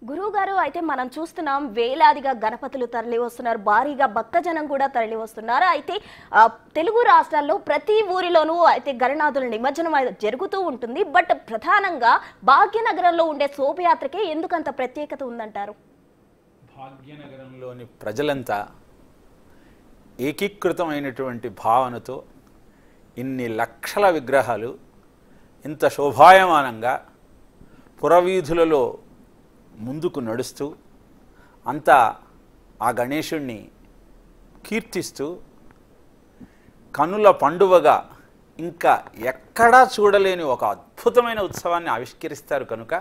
గురువుగారు అయితే మనం చూస్తున్నాం వేలాదిగా గణపతులు తరలి వస్తున్నారు, భారీగా భక్తజనం కూడా తరలి వస్తున్నారు. అయితే తెలుగు రాష్ట్రాల్లో ప్రతి ఊరిలోనూ అయితే గణనాథుల నిమజ్జనం జరుగుతూ ఉంటుంది. బట్ ప్రధానంగా భాగ్యనగరంలో ఉండే శోభయాత్రకే ఎందుకంత ప్రత్యేకత ఉందంటారు? భాగ్యనగరంలోని ప్రజలంతా ఏకీకృతమైనటువంటి భావనతో ఇన్ని లక్షల విగ్రహాలు ఇంత శోభాయమానంగా పురవీధులలో ముందుకు నడుస్తూ అంతా ఆ గణేశుణ్ణి కీర్తిస్తూ కనుల పండువగా ఇంకా ఎక్కడా చూడలేని ఒక అద్భుతమైన ఉత్సవాన్ని ఆవిష్కరిస్తారు. కనుక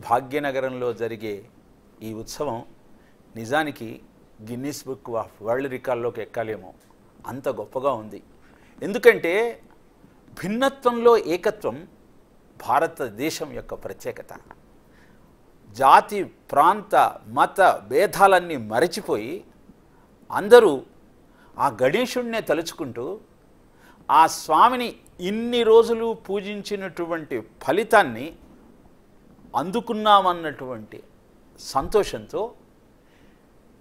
భాగ్యనగరంలో జరిగే ఈ ఉత్సవం నిజానికి గిన్నిస్ బుక్ ఆఫ్ వరల్డ్ రికార్డులోకి ఎక్కాలేమో, అంత గొప్పగా ఉంది. ఎందుకంటే భిన్నత్వంలో ఏకత్వం భారతదేశం యొక్క ప్రత్యేకత. జాతి ప్రాంత మత భేదాలన్నీ మరచిపోయి అందరూ ఆ గణేశుణ్ణే తలుచుకుంటూ ఆ స్వామిని ఇన్ని రోజులు పూజించినటువంటి ఫలితాన్ని అందుకున్నామన్నటువంటి సంతోషంతో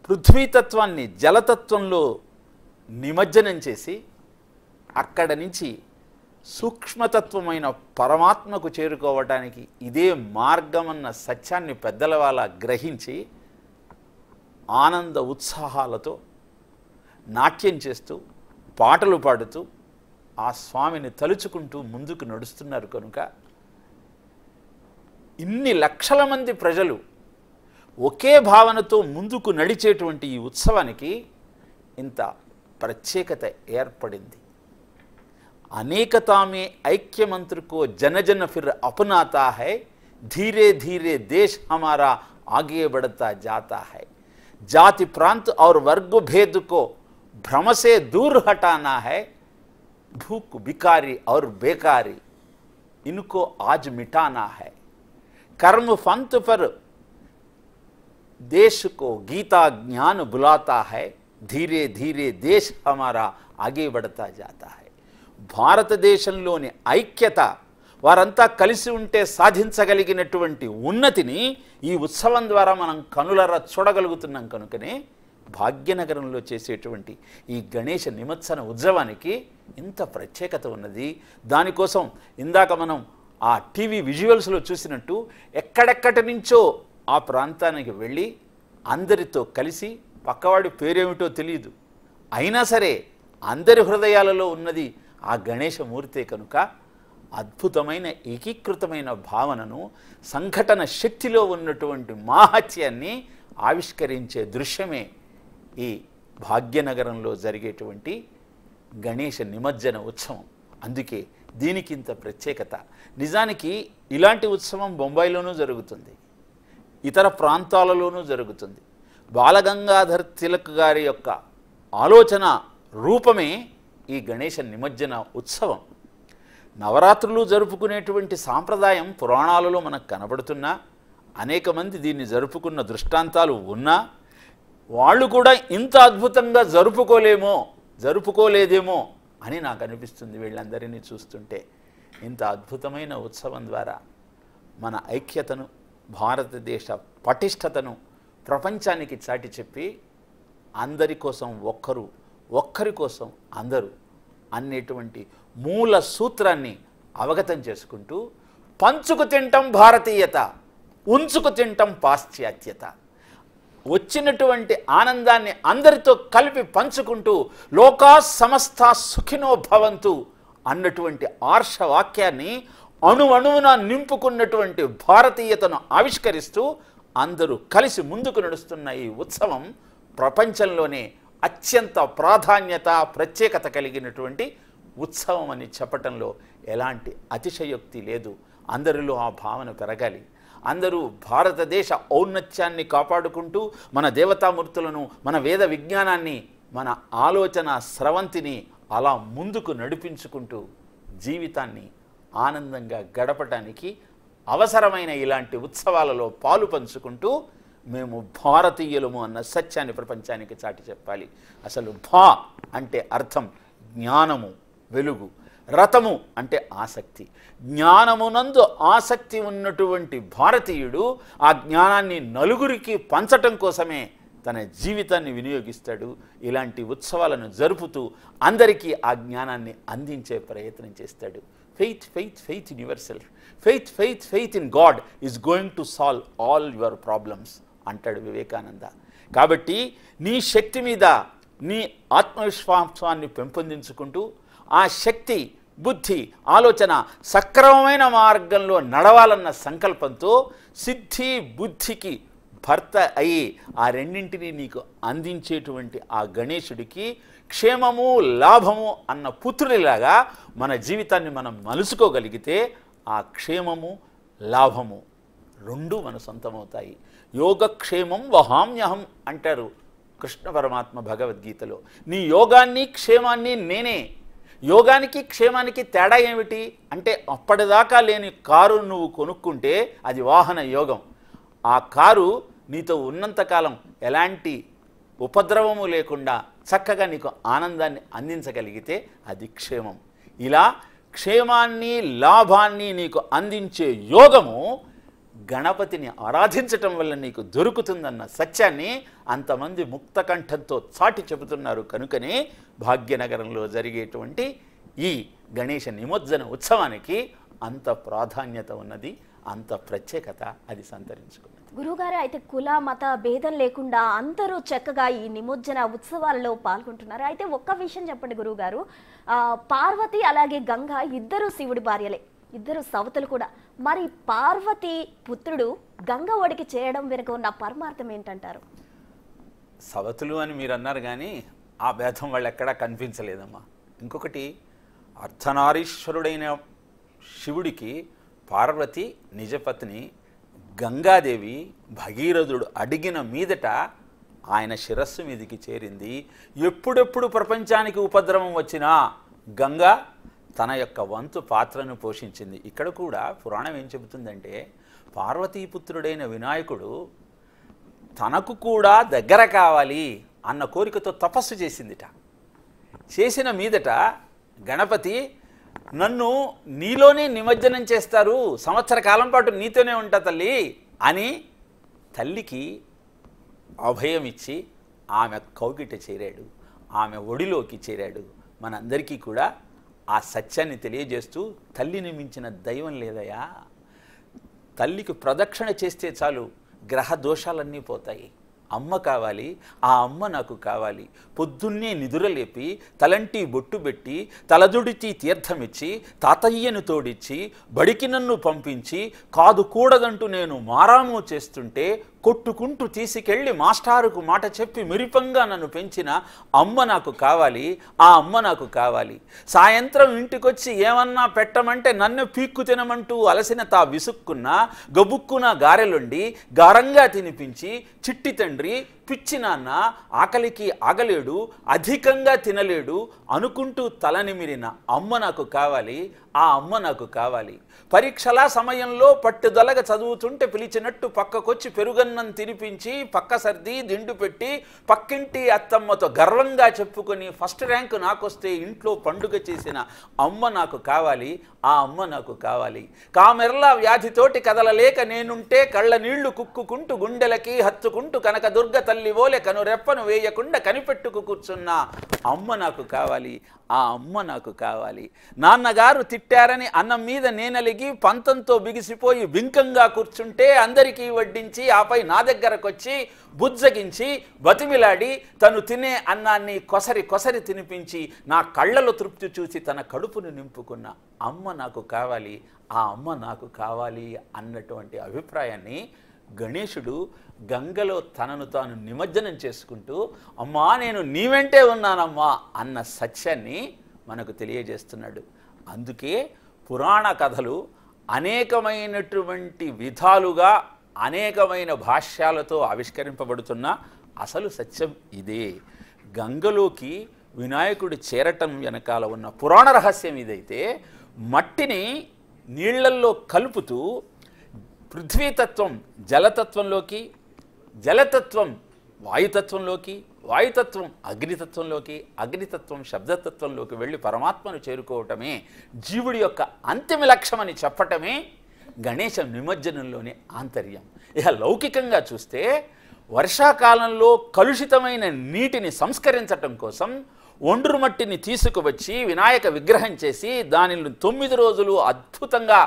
పృథ్వీతత్వాన్ని జలతత్వంలో నిమజ్జనం చేసి అక్కడ నుంచి సూక్ష్మతత్వమైన పరమాత్మకు చేరుకోవటానికి ఇదే మార్గమన్న సత్యాన్ని పెద్దల వాళ్ళ గ్రహించి ఆనంద ఉత్సాహాలతో నాట్యం చేస్తూ పాటలు పాడుతూ ఆ స్వామిని తలుచుకుంటూ ముందుకు నడుస్తున్నారు. కనుక ఇన్ని లక్షల మంది ప్రజలు ఒకే భావనతో ముందుకు నడిచేటువంటి ఈ ఉత్సవానికి ఇంత ప్రత్యేకత ఏర్పడింది. अनेकता में ऐक्य मंत्र को जन जन फिर अपनाता है, धीरे धीरे देश हमारा आगे बढ़ता जाता है. जाति प्रांत और वर्ग भेद को भ्रम से दूर हटाना है, भूख भिखारी और बेकारी इनको आज मिटाना है. कर्म पंथ पर देश को गीता ज्ञान बुलाता है, धीरे धीरे देश हमारा आगे बढ़ता जाता है. భారతదేశంలోని ఐక్యత, వారంతా కలిసి ఉంటే సాధించగలిగినటువంటి ఉన్నతిని ఈ ఉత్సవం ద్వారా మనం కనులరా చూడగలుగుతున్నాం. కనుకనే భాగ్యనగరంలో చేసేటువంటి ఈ గణేష నిమజ్జన ఉత్సవానికి ఇంత ప్రత్యేకత ఉన్నది. దానికోసం ఇందాక మనం ఆ టీవీ విజువల్స్లో చూసినట్టు ఎక్కడెక్కడి నుంచో ఆ ప్రాంతానికి వెళ్ళి అందరితో కలిసి, పక్కవాడి పేరేమిటో తెలియదు, అయినా సరే అందరి హృదయాలలో ఉన్నది ఆ గణేశమూర్తే. కనుక అద్భుతమైన ఏకీకృతమైన భావనను, సంఘటన శక్తిలో ఉన్నటువంటి మాహాత్యాన్ని ఆవిష్కరించే దృశ్యమే ఈ భాగ్యనగరంలో జరిగేటువంటి గణేశ నిమజ్జన ఉత్సవం. అందుకే దీనికి ఇంత ప్రత్యేకత. నిజానికి ఇలాంటి ఉత్సవం బొంబాయిలోనూ జరుగుతుంది, ఇతర ప్రాంతాలలోనూ జరుగుతుంది. బాలగంగాధర్ తిలక్ గారి యొక్క ఆలోచన రూపమే ఈ గణేశ నిమజ్జన ఉత్సవం. నవరాత్రులు జరుపుకునేటువంటి సాంప్రదాయం పురాణాలలో మనకు కనబడుతున్నా, అనేక మంది దీన్ని జరుపుకున్న దృష్టాంతాలు ఉన్నా, వాళ్ళు కూడా ఇంత అద్భుతంగా జరుపుకోలేదేమో అని నాకు అనిపిస్తుంది వీళ్ళందరినీ చూస్తుంటే. ఇంత అద్భుతమైన ఉత్సవం ద్వారా మన ఐక్యతను, భారతదేశ పటిష్టతను ప్రపంచానికి చాటి చెప్పి అందరి కోసం ఒక్కరు, ఒక్కరి కోసం అందరూ అనేటువంటి మూల సూత్రాన్ని అవగతం చేసుకుంటూ పంచుకు తింటం భారతీయత, ఉంచుకు తింటం పాశ్చాత్యత, వచ్చినటువంటి ఆనందాన్ని అందరితో కలిపి పంచుకుంటూ లోకా సమస్త సుఖినో భవంతు అన్నటువంటి ఆర్షవాక్యాన్ని అణువణువున నింపుకున్నటువంటి భారతీయతను ఆవిష్కరిస్తూ అందరూ కలిసి ముందుకు నడుస్తున్న ఈ ఉత్సవం ప్రపంచంలోనే అత్యంత ప్రాధాన్యత, ప్రత్యేకత కలిగినటువంటి ఉత్సవం అని చెప్పటంలో ఎలాంటి అతిశయోక్తి లేదు. అందరిలో ఆ భావన పెరగాలి. అందరూ భారతదేశ ఔన్నత్యాన్ని కాపాడుకుంటూ మన దేవతామూర్తులను, మన వేద విజ్ఞానాన్ని, మన ఆలోచన స్రవంతిని అలా ముందుకు నడిపించుకుంటూ జీవితాన్ని ఆనందంగా గడపటానికి అవసరమైన ఇలాంటి ఉత్సవాలలో పాలు పంచుకుంటూ మేము భారతీయులము అన్న సత్యాన్ని ప్రపంచానికి చాటి చెప్పాలి. అసలు భా అంటే అర్థం జ్ఞానము, వెలుగు. రతము అంటే ఆసక్తి. జ్ఞానమునందు ఆసక్తి ఉన్నటువంటి భారతీయుడు ఆ జ్ఞానాన్ని నలుగురికి పంచటం కోసమే తన జీవితాన్ని వినియోగిస్తాడు. ఇలాంటి ఉత్సవాలను జరుపుతూ అందరికీ ఆ జ్ఞానాన్ని అందించే ప్రయత్నం చేస్తాడు. Faith faith faith in your self, faith faith faith in God is going to solve all your problems అంటాడు వివేకానంద. కాబట్టి నీ శక్తి మీద నీ ఆత్మవిశ్వాసాన్ని పెంపొందించుకుంటూ ఆ శక్తి, బుద్ధి, ఆలోచన సక్రమమైన మార్గంలో నడవాలన్న సంకల్పంతో సిద్ధి బుద్ధికి భర్త అయ్యి ఆ రెండింటినీ నీకు అందించేటువంటి ఆ గణేశుడికి క్షేమము లాభము అన్న పుత్రుడిలాగా మన జీవితాన్ని మనం మలుసుకోగలిగితే ఆ క్షేమము లాభము రెండూ మన సొంతమవుతాయి. యోగక్షేమం వహామ్యహం అంటారు కృష్ణ పరమాత్మ భగవద్గీతలో. నీ యోగాన్ని క్షేమాన్ని నేనే. యోగానికి క్షేమానికి తేడా ఏమిటి అంటే, అప్పటిదాకా లేని కారు నువ్వు కొనుక్కుంటే అది వాహన యోగం. ఆ కారు నీతో ఉన్నంతకాలం ఎలాంటి ఉపద్రవము లేకుండా చక్కగా నీకు ఆనందాన్ని అందించగలిగితే అది క్షేమం. ఇలా క్షేమాన్ని లాభాన్ని నీకు అందించే యోగము గణపతిని ఆరాధించటం వల్ల నీకు దొరుకుతుందన్న సత్యాన్ని అంతమంది ముక్తకంఠంతో చాటి చెబుతున్నారు. కనుకనే భాగ్యనగరంలో జరిగేటువంటి ఈ గణేష నిమజ్జన ఉత్సవానికి అంత ప్రాధాన్యత ఉన్నది, అంత ప్రత్యేకత అది సంతరించుకున్నది. గురువుగారు, అయితే కుల మత భేదం లేకుండా అందరూ చక్కగా ఈ నిమజ్జన ఉత్సవాలలో పాల్గొంటున్నారు. అయితే ఒక్క విషయం చెప్పండి గురువుగారు, పార్వతి అలాగే గంగ ఇద్దరు శివుడి భార్యలే, ఇద్దరు సవతులు కూడా. మరి పార్వతి పుత్రుడు గంగ ఒడికి చేయడం వెనుక ఉన్న పరమార్థం ఏంటంటారు? సవతులు అని మీరు అన్నారు కానీ ఆ భేదం వాళ్ళు ఎక్కడా కనిపించలేదమ్మా. ఇంకొకటి, అర్ధనారీశ్వరుడైన శివుడికి పార్వతి నిజపత్ని, గంగాదేవి భగీరథుడు అడిగిన మీదట ఆయన శిరస్సు మీదికి చేరింది. ఎప్పుడెప్పుడు ప్రపంచానికి ఉపద్రవం వచ్చినా గంగా తన యొక్క వంతు పాత్రను పోషించింది. ఇక్కడ కూడా పురాణం ఏం చెబుతుందంటే, పార్వతీపుత్రుడైన వినాయకుడు తనకు కూడా దగ్గర కావాలి అన్న కోరికతో తపస్సు చేసిందిట. చేసిన మీదట గణపతి, నన్ను నీలోనే నిమజ్జనం చేస్తారు, సంవత్సర కాలం పాటు నీతోనే ఉంటా తల్లి అని తల్లికి అభయం ఇచ్చి ఆమె కౌగిట చేరాడు, ఆమె ఒడిలోకి చేరాడు. మనందరికీ కూడా ఆ సత్యాన్ని తెలియజేస్తూ, తల్లిని మించిన దైవం లేదయా, తల్లికి ప్రదక్షిణ చేస్తే చాలు గ్రహ దోషాలన్నీ పోతాయి, అమ్మ కావాలి, ఆ అమ్మ నాకు కావాలి. పొద్దున్నే నిదురలేపి తలంటి బొట్టు పెట్టి తలదుడిచి తీర్థమిచ్చి తాతయ్యను తోడిచ్చి బడికి నన్ను పంపించి కాదు కూడదంటూ నేను మారాము చేస్తుంటే కొట్టుకుంటూ తీసుకెళ్ళి మాస్టారుకు మాట చెప్పి మిరిపంగా నన్ను పెంచిన అమ్మ నాకు కావాలి, ఆ అమ్మ నాకు కావాలి. సాయంత్రం ఇంటికొచ్చి ఏమన్నా పెట్టమంటే నన్ను పీక్కు తినమంటూ అలసిన తా విసుక్కున్న గబుక్కున గారెలుండి గారంగా తినిపించి, చిట్టి తండ్రి పిచ్చి నాన్న ఆకలికి ఆగలేడు, అధికంగా తినలేడు అనుకుంటూ తలనిమిరిన అమ్మ నాకు కావాలి, ఆ అమ్మ నాకు కావాలి. పరీక్షల సమయంలో పట్టుదలగా చదువుతుంటే పిలిచినట్టు పక్కకొచ్చి పెరుగన్నం తినిపించి పక్క సర్ది దిండు పెట్టి పక్కింటి అత్తమ్మతో గర్వంగా చెప్పుకొని ఫస్ట్ ర్యాంక్ నాకొస్తే ఇంట్లో పండుగ చేసిన అమ్మ నాకు కావాలి, ఆ అమ్మ నాకు కావాలి. కామెర్ల వ్యాధితోటి కదలలేక నేనుంటే కళ్ళ నీళ్లు కుక్కుకుంటూ గుండెలకి హత్తుకుంటూ కనకదుర్గ తల్లి ఓలే కనురెప్పను వేయకుండా కనిపెట్టుకు కూర్చున్న అమ్మ నాకు కావాలి, ఆ అమ్మ నాకు కావాలి. నాన్నగారు తిట్టారని అన్నం మీద నేనలిగి పంతంతో బిగిసిపోయి బింకంగా కూర్చుంటే అందరికీ వడ్డించి ఆపై నా దగ్గరకొచ్చి బుజ్జగించి బతిమిలాడి తను తినే అన్నాన్ని కొసరి కొసరి తినిపించి నా కళ్ళలో తృప్తి చూసి తన కడుపును నింపుకున్న అమ్మ నాకు కావాలి, ఆ అమ్మ నాకు కావాలి అన్నటువంటి అభిప్రాయాన్ని గణేశుడు గంగలో తనను తాను నిమజ్జనం చేసుకుంటూ అమ్మా నేను నీ వెంటే ఉన్నానమ్మా అన్న సత్యాన్ని మనకు తెలియజేస్తున్నాడు. అందుకే పురాణ కథలు అనేకమైనటువంటి విధాలుగా అనేకమైన భాష్యాలతో ఆవిష్కరింపబడుతున్న అసలు సత్యం ఇదే. గంగలోకి వినాయకుడు చేరటం వెనకాల ఉన్న పురాణ రహస్యం ఇదైతే, మట్టిని నీళ్లల్లో కలుపుతూ పృథ్వీతత్వం జలతత్వంలోకి, జలతత్వం వాయుతత్వంలోకి, వాయుతత్వం అగ్నితత్వంలోకి, అగ్నితత్వం శబ్దతత్వంలోకి వెళ్ళి పరమాత్మను చేరుకోవటమే జీవుడి యొక్క అంతిమ లక్ష్యమని చెప్పటమే గణేశ నిమజ్జనంలోని ఆంతర్యం. ఇక లౌకికంగా చూస్తే వర్షాకాలంలో కలుషితమైన నీటిని సంస్కరించటం కోసం ఒండ్రు మట్టిని తీసుకువచ్చి వినాయక విగ్రహం చేసి దానిని 9 రోజులు అద్భుతంగా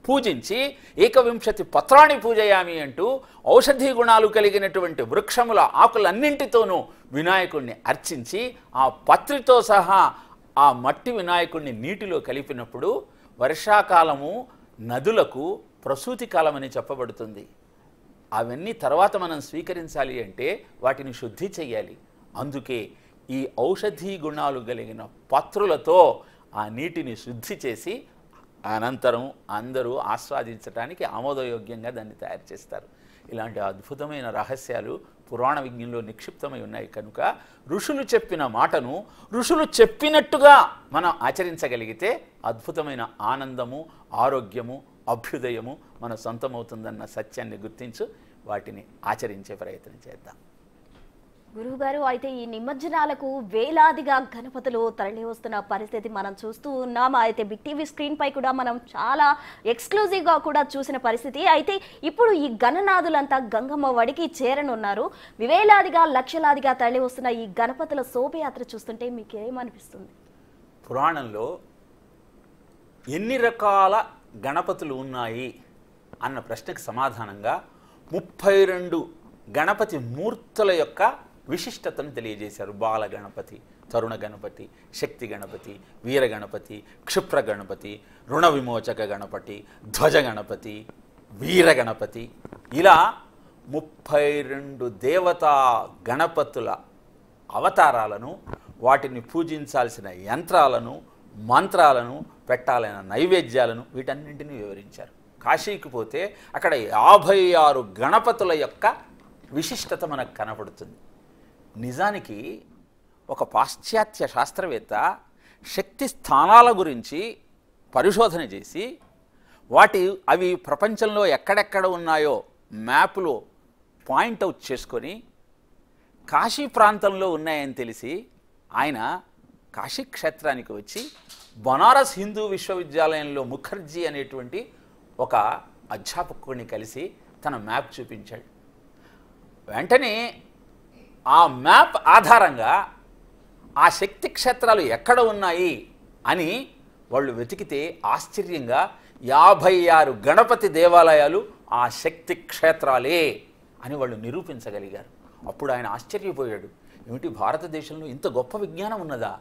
పూజించి ఏకవింశతి పత్రాణి పూజయామి అంటూ ఔషధీ గుణాలు కలిగినటువంటి వృక్షముల ఆకులన్నింటితోనూ వినాయకుడిని అర్చించి ఆ పత్రితో సహా ఆ మట్టి వినాయకుడిని నీటిలో కలిపినప్పుడు వర్షాకాలము నదులకు ప్రసూతి కాలమని చెప్పబడుతుంది. అవన్నీ తర్వాత మనం స్వీకరించాలి అంటే వాటిని శుద్ధి చెయ్యాలి. అందుకే ఈ ఔషధీ గుణాలు కలిగిన పత్రులతో ఆ నీటిని శుద్ధి చేసి అనంతరం అందరూ ఆస్వాదించడానికి ఆమోదయోగ్యంగా దాన్ని తయారు చేస్తారు. ఇలాంటి అద్భుతమైన రహస్యాలు పురాణ విజ్ఞంలో నిక్షిప్తమై ఉన్నాయి కనుక ఋషులు చెప్పిన మాటను ఋషులు చెప్పినట్టుగా మనం ఆచరించగలిగితే అద్భుతమైన ఆనందము, ఆరోగ్యము, అభ్యుదయము మన సొంతమవుతుందన్న సత్యాన్ని గుర్తించు వాటిని ఆచరించే ప్రయత్నం చేద్దాం. గురువుగారు, అయితే ఈ నిమజ్జనాలకు వేలాదిగా గణపతులు తరలి వస్తున్న పరిస్థితి మనం చూస్తూ ఉన్నాం. అయితే బిగ్ టీవీ స్క్రీన్ పై కూడా మనం చాలా ఎక్స్క్లూజివ్గా కూడా చూసిన పరిస్థితి. అయితే ఇప్పుడు ఈ గణనాథులంతా గంగమ్మ వడికి చేరనున్నారు. వేలాదిగా లక్షలాదిగా తరలి వస్తున్న ఈ గణపతుల శోభయాత్ర చూస్తుంటే మీకు ఏమనిపిస్తుంది? పురాణంలో ఎన్ని రకాల గణపతులు ఉన్నాయి అన్న ప్రశ్నకు సమాధానంగా 32 గణపతి మూర్తుల యొక్క విశిష్టతను తెలియజేశారు. బాల గణపతి, తరుణ గణపతి, శక్తి గణపతి, వీర గణపతి, క్షిప్ర గణపతి, రుణ విమోచక గణపతి, ధ్వజ గణపతి, వీర గణపతి, ఇలా 32 దేవతా గణపతుల అవతారాలను, వాటిని పూజించాల్సిన యంత్రాలను, మంత్రాలను, పెట్టాలైన నైవేద్యాలను వీటన్నింటినీ వివరించారు. కాశీకి పోతే అక్కడ 56 గణపతుల యొక్క విశిష్టత మనకు కనపడుతుంది. నిజానికి ఒక పాశ్చాత్య శాస్త్రవేత్త శక్తి స్థానాల గురించి పరిశోధన చేసి అవి ప్రపంచంలో ఎక్కడెక్కడ ఉన్నాయో మ్యాప్లో పాయింట్అవుట్ చేసుకొని కాశీ ప్రాంతంలో ఉన్నాయని తెలిసి ఆయన కాశీ క్షేత్రానికి వచ్చి బనారస్ హిందూ విశ్వవిద్యాలయంలో ముఖర్జీ అనేటువంటి ఒక అధ్యాపకుడిని కలిసి తన మ్యాప్ చూపించాడు. వెంటనే ఆ మ్యాప్ ఆధారంగా ఆ శక్తి క్షేత్రాలు ఎక్కడ ఉన్నాయి అని వాళ్ళు వెతికితే ఆశ్చర్యంగా 56 గణపతి దేవాలయాలు ఆ శక్తి క్షేత్రాలే అని వాళ్ళు నిరూపించగలిగారు. అప్పుడు ఆయన ఆశ్చర్యపోయాడు. ఏమిటి, భారతదేశంలో ఇంత గొప్ప విజ్ఞానం ఉన్నదా?